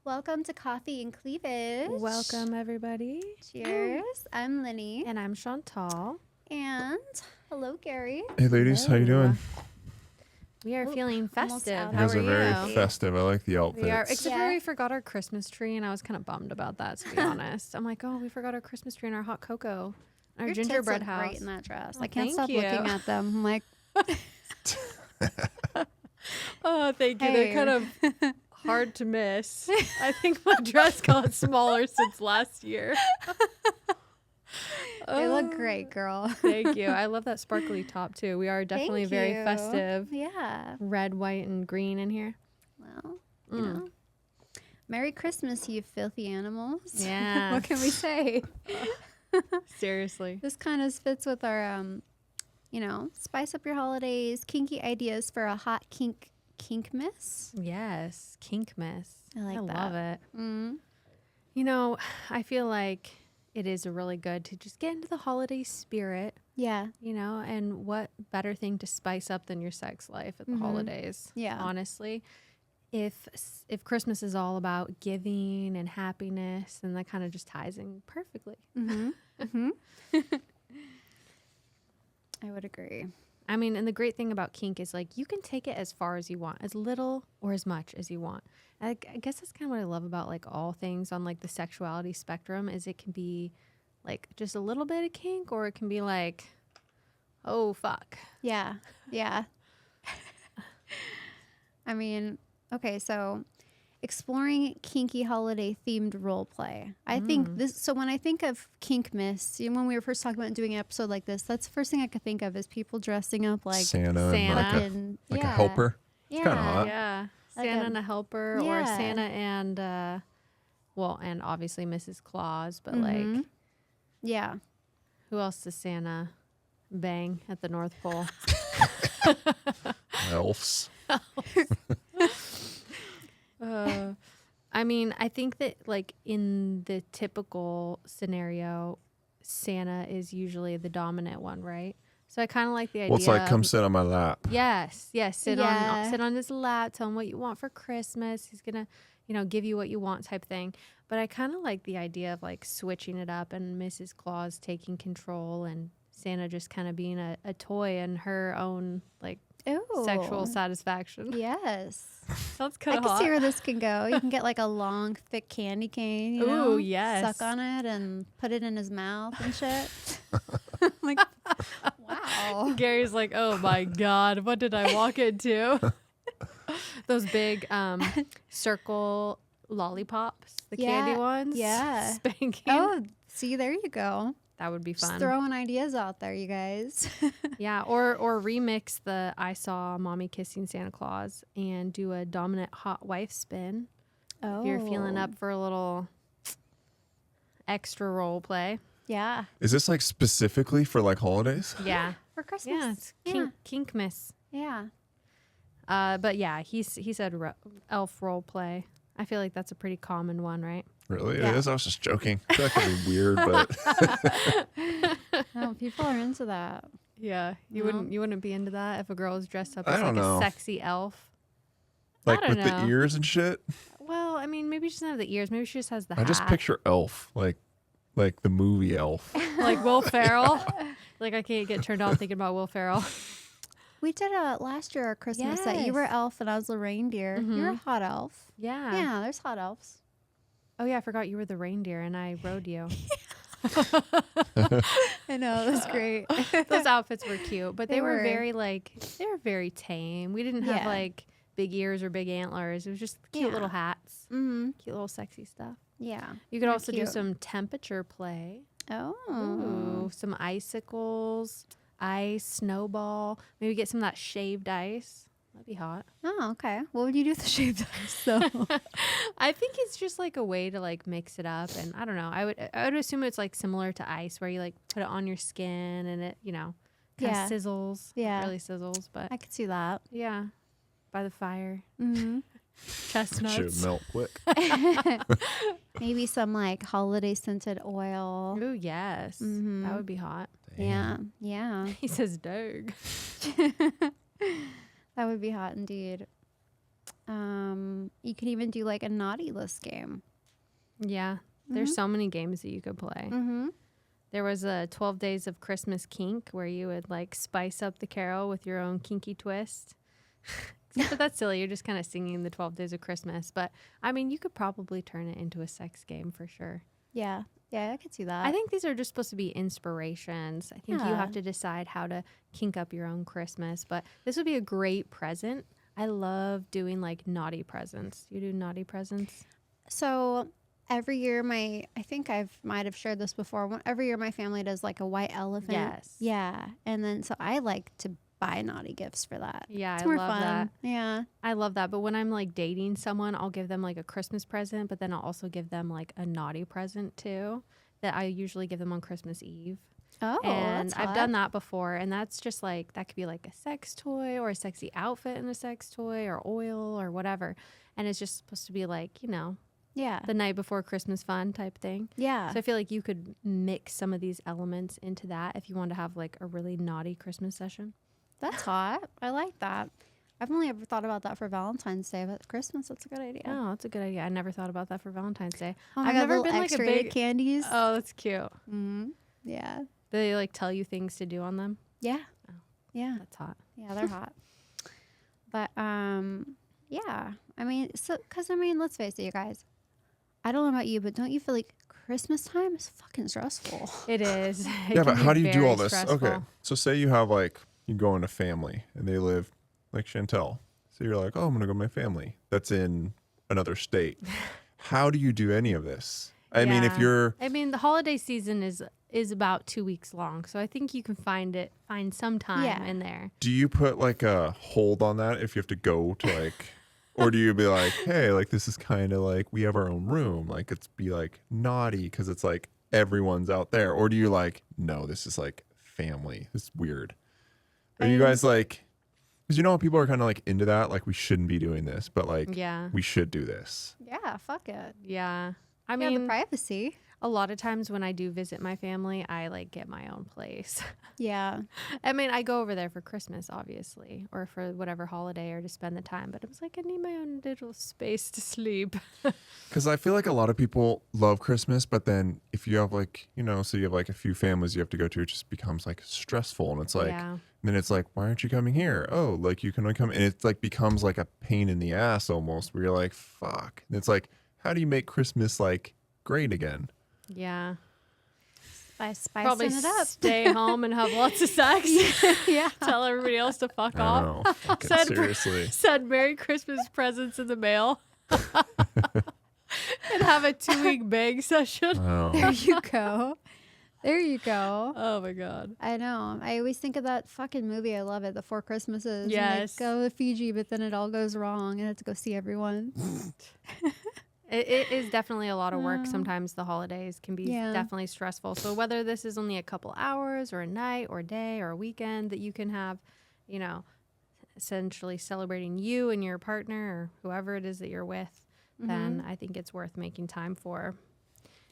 Welcome to Coffee and Cleavage. Welcome, everybody. Cheers. I'm Linny. And I'm Chantal. And hello, Gary. Hey, ladies, how you doing? We are feeling almost festive. out You How guys are are you? very festive. I like the outfits. We are, except Yeah. for we forgot our Christmas tree, and I was kind of bummed about that, to be honest. I'm like, oh, we forgot our Christmas tree and our hot cocoa, our Your gingerbread tits look house. great in that dress. Oh, I can't thank stop you. looking at them. I'm like, Oh, thank you. Hey. They're kind of hard to miss. I think my dress got smaller since last year. they look great, girl. Thank you. I love that sparkly top, too. We are definitely Thank very you. festive. Yeah. Red, white, and green in here. Well, you know. Merry Christmas, you filthy animals. Yeah. What can we say? Seriously. This kind of fits with our, spice up your holidays, kinky ideas for a hot kink miss. Yes, kink miss. I like that. love it. Mm. You know, I feel like it is really good to just get into the holiday spirit, Yeah. you know, and what better thing to spice up than your sex life at the holidays? Yeah. Honestly, if Christmas is all about giving and happiness, then that kind of just ties in perfectly. Mm-hmm. Mm-hmm. I would agree. I mean, and the great thing about kink is like you can take it as far as you want, as little or as much as you want. I guess that's kind of what I love about like all things on like the sexuality spectrum is it can be like just a little bit of kink or it can be like, oh, fuck. Yeah. Yeah. I mean, okay, so exploring kinky holiday themed role play. I think this, so when I think of kink miss, when we were first talking about doing an episode like this, that's the first thing I could think of is people dressing up like Santa and fucking, like a helper. Yeah. kinda hot. Yeah. Like Santa a- and a helper or Yeah. Santa and, and obviously Mrs. Claus, but Mhm. like, Yeah. who else does Santa bang at the North Pole? Elves. I mean, I think that like in the typical scenario, Santa is usually the dominant one, right? So I kind of like the idea. Well, it's like, of- come sit on my lap. Yes, sit Yeah. on his lap, tell him what you want for Christmas. He's gonna, give you what you want type thing. But I kind of like the idea of like switching it up and Mrs. Claus taking control and Santa just kind of being a toy and her own like Ooh. sexual satisfaction. Yes. Sounds I kind of can hot. see where this can go. You can get like a long, thick candy cane, you know? Ooh, yes. Suck on it and put it in his mouth and shit. Like, wow. Gary's like, oh my God, what did I walk into? Those big circle lollipops, the candy ones. yeah. Spanking. Oh, see, there you go. That would be Just fun. throwing ideas out there, you guys. Yeah, or remix the I saw mommy kissing Santa Claus and do a dominant hot wife spin. Oh. If you're feeling up for a little extra role play. Yeah. Is this like specifically for like holidays? Yeah. For Christmas. Yeah, it's Yeah. kink miss. Yeah. But yeah, he said elf role play. I feel like that's a pretty common one, right? Really? Yeah. It is? I was just joking. I feel like it'd be weird, but Oh, people are into that. Yeah, you No. wouldn't be into that if a girl was dressed up I as like don't know. a sexy elf. like I don't with know. the ears and shit. Well, I mean, maybe she doesn't have the ears. Maybe she just has the I hat. just picture Elf, like the movie Elf. Like Will Ferrell. Like I can't get turned on thinking about Will Ferrell. We did last year our Christmas set. You were Yes. elf and I was the reindeer. You're a hot elf. Yeah. Yeah, there's hot elves. Oh yeah, I forgot you were the reindeer and I rode you. I know, it was great. Those outfits were cute, but They they were were. they were very tame. We didn't have Yeah. like big ears or big antlers. It was just cute Yeah. little hats, Mm-hmm. cute little sexy stuff. Yeah. You could They're also do cute. some temperature play. Oh. Ooh, some icicles, ice, snowball. Maybe get some of that shaved ice. That'd be hot. Oh, okay. What would you do with the shaved ice, though? I think it's just like a way to like mix it up, and I don't know. I would assume it's like similar to ice, where you like put it on your skin and it kind Yeah. of sizzles. Yeah. Not really sizzles, but I could see that. yeah, by the fire, Mm-hmm. Should chestnuts. melt quick. Maybe some like holiday scented oil. Ooh, yes, Mhm. that would be hot. Yeah. Yeah. He says, "Dog." That would be hot indeed. You could even do like a naughty list game. Yeah. There's so many games that you could play. Mm-hmm. There was a 12 Days of Christmas Kink where you would like spice up the carol with your own kinky twist. Except that that's silly. You're just kind of singing the 12 Days of Christmas. But I mean, you could probably turn it into a sex game for sure. Yeah. Yeah, I could see that. I think these are just supposed to be inspirations. I think you Yeah. have to decide how to kink up your own Christmas. But this would be a great present. I love doing like naughty presents. You do naughty presents? So every year, I think might have shared this before. Every year, my family does like a white elephant. Yes. Yeah, and then so I like to buy naughty gifts for that. Yeah, It's I more love fun. that. Yeah. I love that. But when I'm like dating someone, I'll give them like a Christmas present, but then I'll also give them like a naughty present too that I usually give them on Christmas Eve. Oh, And that's I've hot. done that before. And that's just like, that could be like a sex toy or a sexy outfit in a sex toy or oil or whatever. And it's just supposed to be like, you know, Yeah. the night before Christmas fun type thing. Yeah. So I feel like you could mix some of these elements into that if you want to have like a really naughty Christmas session. That's hot. I like that. I've only ever thought about that for Valentine's Day, but Christmas, that's a good idea. Oh, that's a good idea. I never thought about that for Valentine's Day. Oh my I've God, never little been like a X-rated big candies. Oh, that's cute. Mm-hmm. Yeah. Do they like tell you things to do on them? Yeah. Oh. Yeah. That's hot. Yeah, they're hot. But yeah. I mean, let's face it, you guys. I don't know about you, but don't you feel like Christmas time is fucking stressful? It is. It Yeah, can but be how do you do very all this? stressful. Okay, so say you have like you go in a family and they live like Chantel. So you're like, oh, I'm gonna go with my family. That's in another state. How do you do any of this? I mean, if Yeah. you're I mean, the holiday season is about 2 weeks long, so I think you can find some time Yeah. in there. do you put like a hold on that if you have to go to like or do you be like, hey, like this is kind of like we have our own room, like it's be like naughty because it's like everyone's out there, or do you like, no, this is like family, this is weird? Are you guys like, because you know people are kind of like into that, like we shouldn't be doing this, but like Yeah. we should do this. Yeah, fuck it. Yeah. I Yeah, the mean, privacy. a lot of times when I do visit my family, I like get my own place. Yeah. I mean, I go over there for Christmas, obviously, or for whatever holiday or to spend the time, but it was like, I need my own little space to sleep. Because I feel like a lot of people love Christmas, but then if you have like, you know, so you have like a few families you have to go to, it just becomes like stressful. And it's like, Yeah. then it's like, why aren't you coming here? Oh, like you can only come. And it's like becomes like a pain in the ass almost where you're like, fuck. And it's like, how do you make Christmas like great again? Yeah. By spicing Probably it up. stay home and have lots of sex. Yeah. Tell everybody else to fuck I off. don't know. Fucking Said- seriously. Send Merry Christmas presents in the mail. And have a 2-week bang session. Oh. There you go. There you go. Oh my God. I know. I always think of that fucking movie. I love it. The Four Christmases. And Yes. they go to Fiji, but then it all goes wrong and I have to go see everyone. It is definitely a lot of work. Sometimes the holidays can be Yeah. definitely stressful. So whether this is only a couple hours or a night or a day or a weekend that you can have, you know, essentially celebrating you and your partner or whoever it is that you're with, then I think it's worth making time for.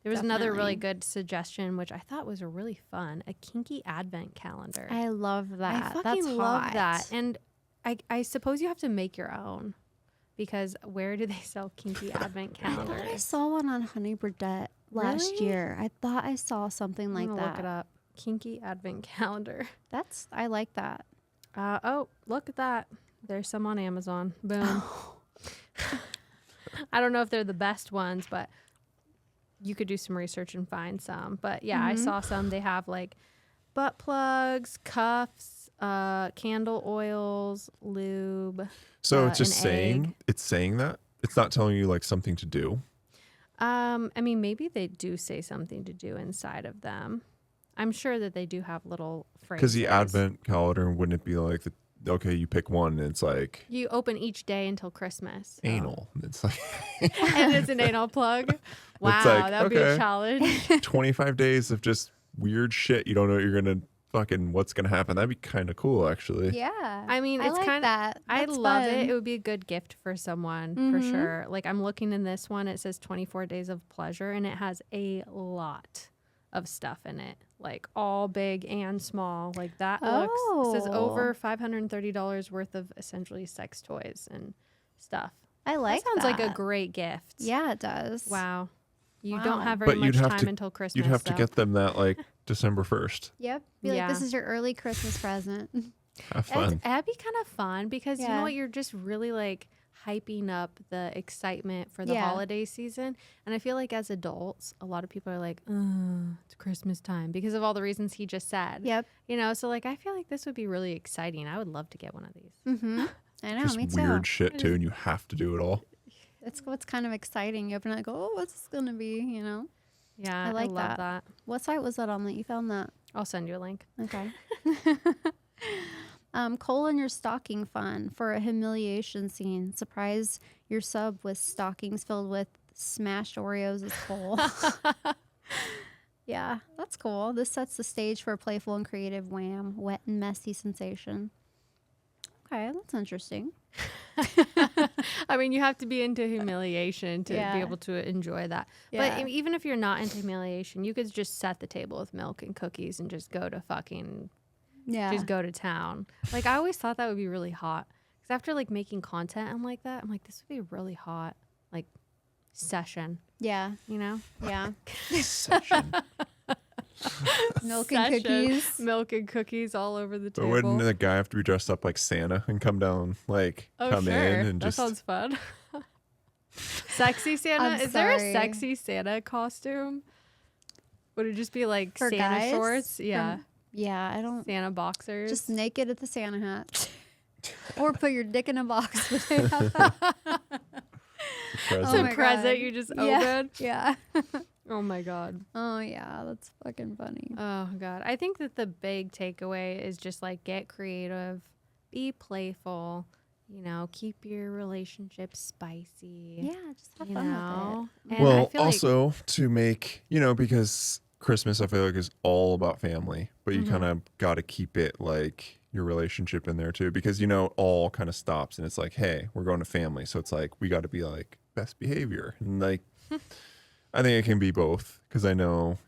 There was another really Definitely. good suggestion, which I thought was a really fun, a kinky advent calendar. I love that. I That's fucking love hot. that. And I suppose you have to make your own because where do they sell kinky advent I thought I calendars? saw one on Honey Burdette last Really? year. I thought I saw something like I'm gonna that. look it up. Kinky advent calendar. I like that. Oh, look at that. There's some on Amazon. Boom. I don't know if they're the best ones, but you could do some research and find some. But yeah, I saw some. They have like butt plugs, cuffs, candle oils, lube. So it's just an saying, egg. it's saying that. It's not telling you like something to do. I mean, maybe they do say something to do inside of them. I'm sure that they do have little phrases. Because the advent calendar, wouldn't it be like, okay, you pick one and it's like You open each day until Christmas. So. anal. It's like And it's an anal plug. Wow, like, that would be a okay. challenge. 25 days of just weird shit. You don't know what you're going to fucking, what's going to happen. That'd be kind of cool, actually. Yeah. I mean, I it's like kind of that. I That's love fun. it. It would be a good gift for someone for sure. Like I'm looking in this one, it says 24 days of pleasure and it has a lot of stuff in it. Like all big and small. Like that looks it says Oh. over $530 worth of essentially sex toys and stuff. I like That sounds like a that. great gift. Yeah, it does. Wow. You Wow. don't have very But much you'd have time to until Christmas. you'd have to though. get them that like December 1st. Yep. Be like, this Yeah. is your early Christmas present. Have fun. That'd be kind of fun because you Yeah. know what? You're just really like hyping up the excitement for the Yeah. holiday season. And I feel like as adults, a lot of people are like, it's Christmas time because of all the reasons he just said. Yep. You know, so like I feel like this would be really exciting. I would love to get one of these. Mm-hmm. I know, Just me too. weird shit too, and you have to do it all. That's what's kind of exciting. You open it and go, oh, what's this going to be, you know? Yeah, I like love that. that. What site was that on that you found that? I'll send you a link. Okay. Cole and your stocking fun for a humiliation scene. Surprise your sub with stockings filled with smashed Oreos as Cole. Yeah, that's cool. This sets the stage for a playful and creative wham, wet and messy sensation. Okay, that's interesting. I mean, you have to be into humiliation to Yeah. be able to enjoy that. Yeah. But even if you're not into humiliation, you could just set the table with milk and cookies and just go to fucking Yeah. just go to town. Like I always thought that would be really hot because after like making content, I'm like this would be really hot, like session. Yeah. You know, Yeah. Session. Milk and Session. cookies. Milk and cookies all over the But table. wouldn't the guy have to be dressed up like Santa and come down, like come in and that just sounds fun. Sexy Santa? I'm Is there a sorry. sexy Santa costume? Would it just be like For Santa guys? shorts? Yeah. Yeah, I don't. Santa boxers. Just naked at the Santa hat. Or put your dick in a box. present? Oh some my present God. you just Yeah. open. Yeah. Oh my God. Oh, yeah. That's fucking funny. Oh God. I think that the big takeaway is just like get creative, be playful, you know, keep your relationship spicy. Yeah, just have You fun know? with it. And I Well, feel like- also to make, because Christmas I feel like is all about family, but you Mhm. kind of got to keep it like your relationship in there too, because all kind of stops and it's like, hey, we're going to family, so it's like we got to be like best behavior, and like I think it can be both, because I know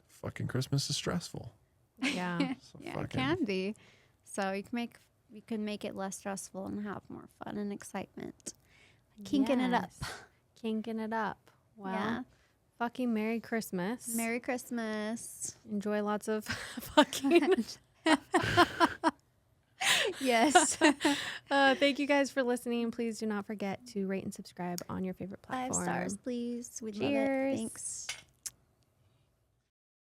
fucking Christmas is stressful. yeah. So Yeah, it fucking- can be. So you can make it less stressful and have more fun and excitement. Kinking it up. Yes. Kinking it up. Well, Yeah. fucking Merry Christmas. Merry Christmas. Enjoy lots of fucking. Yes. Thank you guys for listening. Please do not forget to rate and subscribe on your favorite 5 platform. stars, please. We'd love Cheers. it. Thanks.